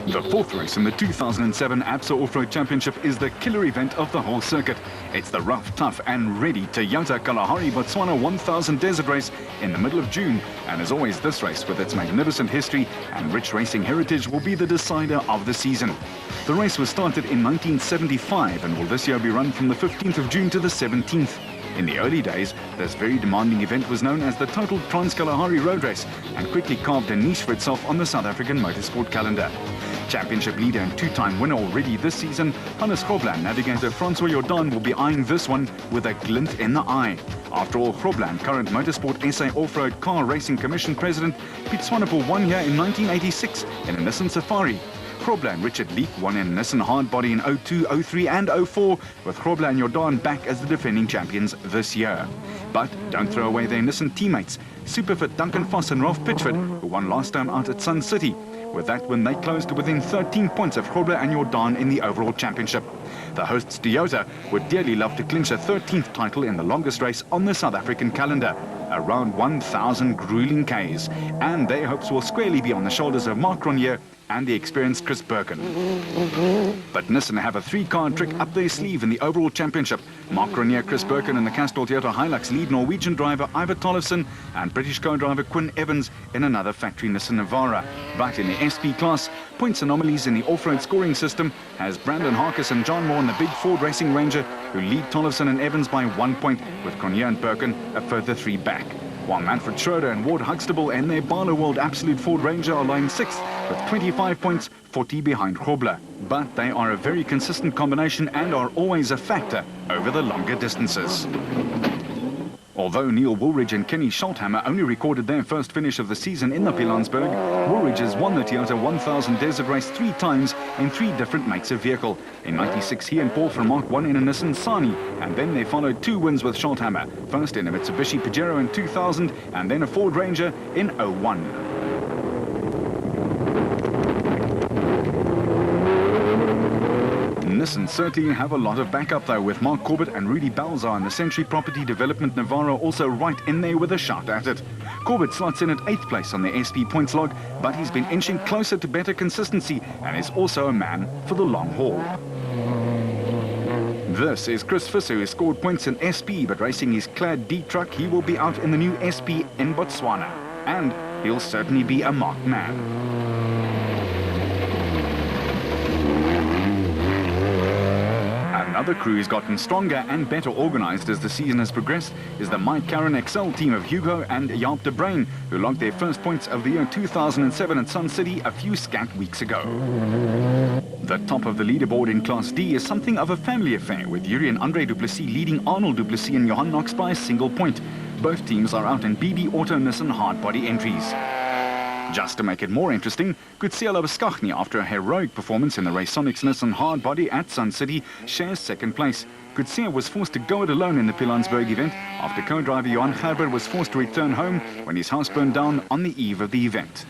The fourth race in the 2007 ABSA Off-Road Championship is the killer event of the whole circuit. It's the rough, tough and ready Toyota Kalahari Botswana 1000 Desert Race in the middle of June. And as always, this race with its magnificent history and rich racing heritage will be the decider of the season. The race was started in 1975 and will this year be run from the 15th of June to the 17th. In the early days, this very demanding event was known as the Total Trans-Kalahari Road Race and quickly carved a niche for itself on the South African motorsport calendar. Championship leader and two-time winner already this season, Hannes Grobler navigator Francois Jordan will be eyeing this one with a glint in the eye. After all, Grobler, current Motorsport SA Off-Road Car Racing Commission President, Piet Swanepoel won here in 1986 in a Nissan Safari. Grobler and Richard Leek won in Nissan Hardbody in 02, 03 and 04, with Grobler and Jordan back as the defending champions this year. But don't throw away their Nissan teammates, Superfit Duncan Foss and Ralph Pitchford, who won last time out at Sun City. With that win, they closed to within 13 points of Grobler and Jordan in the overall championship. The hosts Toyota would dearly love to clinch a 13th title in the longest race on the South African calendar, around 1,000 grueling Ks, and their hopes will squarely be on the shoulders of Mark Ronier and the experienced Chris Birkin. But Nissan have a three-card trick up their sleeve in the overall championship. Mark Ronier, Chris Birkin and the Castrol Toyota Hilux lead Norwegian driver Ivar Tollefsen and British co-driver Quinn Evans in another factory Nissan Navara. But in the SP class, points anomalies in the off-road scoring system has Brandon Harkis and John Moore in the big Ford Racing Ranger, who lead Tollefsen and Evans by 1 point, with Ronier and Birkin a further 3 back. While Manfred Schroeder and Ward Huxtable and their Barlow World Absolute Ford Ranger are lying 6th with 25 points, 40 behind Grobler. But they are a very consistent combination and are always a factor over the longer distances. Although Neil Woolridge and Kenny Scholthammer only recorded their first finish of the season in the Pilanesberg, Woolridge has won the Toyota 1000 Desert Race 3 times in 3 different makes of vehicle. In '96, he and Paul Vermaak won in a Nissan Sani, and then they followed 2 wins with Scholthammer, first in a Mitsubishi Pajero in 2000, and then a Ford Ranger in '01. Nissan certainly have a lot of backup though, with Mark Corbett and Rudy Balzar in the Century Property Development Navara also right in there with a shot at it. Corbett slots in at 8th place on the SP points log, but he's been inching closer to better consistency and is also a man for the long haul. This is Chris Visser, who scored points in SP, but racing his Clad D truck, he will be out in the new SP in Botswana. And he'll certainly be a marked man. Another crew has gotten stronger and better organized as the season has progressed is the Mike Karen XL team of Hugo and Jaap de Bruin, who logged their first points of the year 2007 at Sun City a few scant weeks ago. The top of the leaderboard in Class D is something of a family affair, with Yuri and Andre Duplessis leading Arnold Duplessis and Johan Knox by a single point. Both teams are out in BB Auto Nissan hardbody entries. Just to make it more interesting, Kutsiela Beskachny, after a heroic performance in the Raysonics Nissan hardbody at Sun City, shares 2nd place. Kutsia was forced to go it alone in the Pilanesberg event after co-driver Johan Gerber was forced to return home when his house burned down on the eve of the event.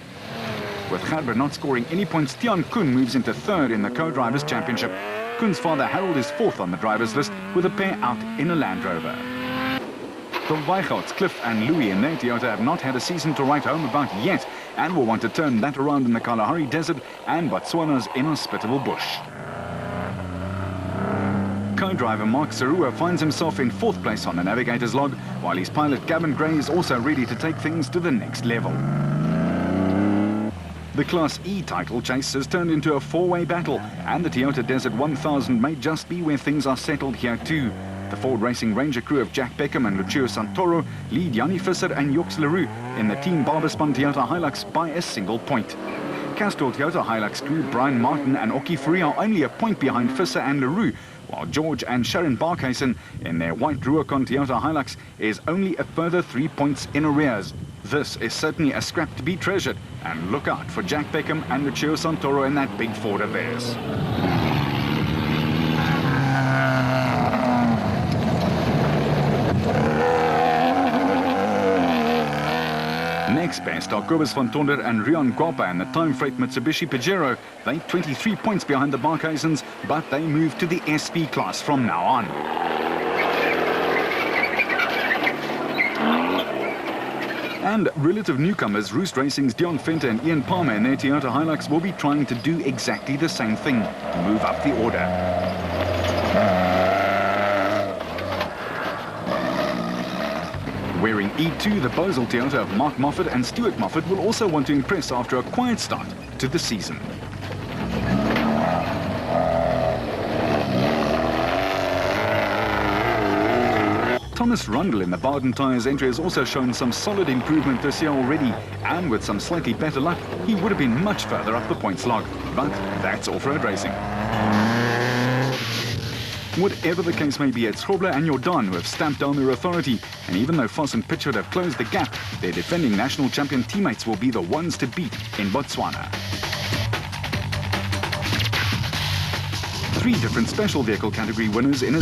With Gerber not scoring any points, Tian Kuhn moves into 3rd in the co-drivers championship. Kuhn's father Harold is 4th on the drivers list with a pair out in a Land Rover. The Weichholtz, Cliff and Louis in their Toyota have not had a season to write home about yet and will want to turn that around in the Kalahari Desert and Botswana's inhospitable bush. Co-driver Mark Sarua finds himself in 4th place on the navigator's log, while his pilot Gavin Gray is also ready to take things to the next level. The Class E title chase has turned into a 4-way battle, and the Toyota Desert 1000 may just be where things are settled here too. The Ford Racing Ranger crew of Jack Beckham and Lucio Santoro lead Yanni Visser and Joks Leroux in the Team Barberspan Toyota Hilux by a single point. Castrol Toyota Hilux crew Brian Martin and Oki Fourie are only a point behind Visser and Leroux, while George and Sharon Barkhuizen in their white Rubicon Toyota Hilux is only a further 3 points in arrears. This is certainly a scrap to be treasured, and look out for Jack Beckham and Lucio Santoro in that big Ford of theirs. Next best are Kobus van Tonder and Rian Guapa in the Time Freight Mitsubishi Pajero. They 23 points behind the Barkhuizens, but they move to the SP class from now on. And relative newcomers Roost Racing's Dion Venter and Ian Palmer in their Toyota Hilux will be trying to do exactly the same thing, move up the order. Wearing E2, the Bosel Toyota of Mark Moffat and Stuart Moffat will also want to impress after a quiet start to the season. Thomas Rundle in the Bowden Tyres entry has also shown some solid improvement this year already, and with some slightly better luck, he would have been much further up the points log. But that's off-road racing. Whatever the case may be, it's Grobler and Jordan who have stamped down their authority, and even though Foss and Pitchford have closed the gap, their defending national champion teammates will be the ones to beat in Botswana. 3 different special vehicle category winners in a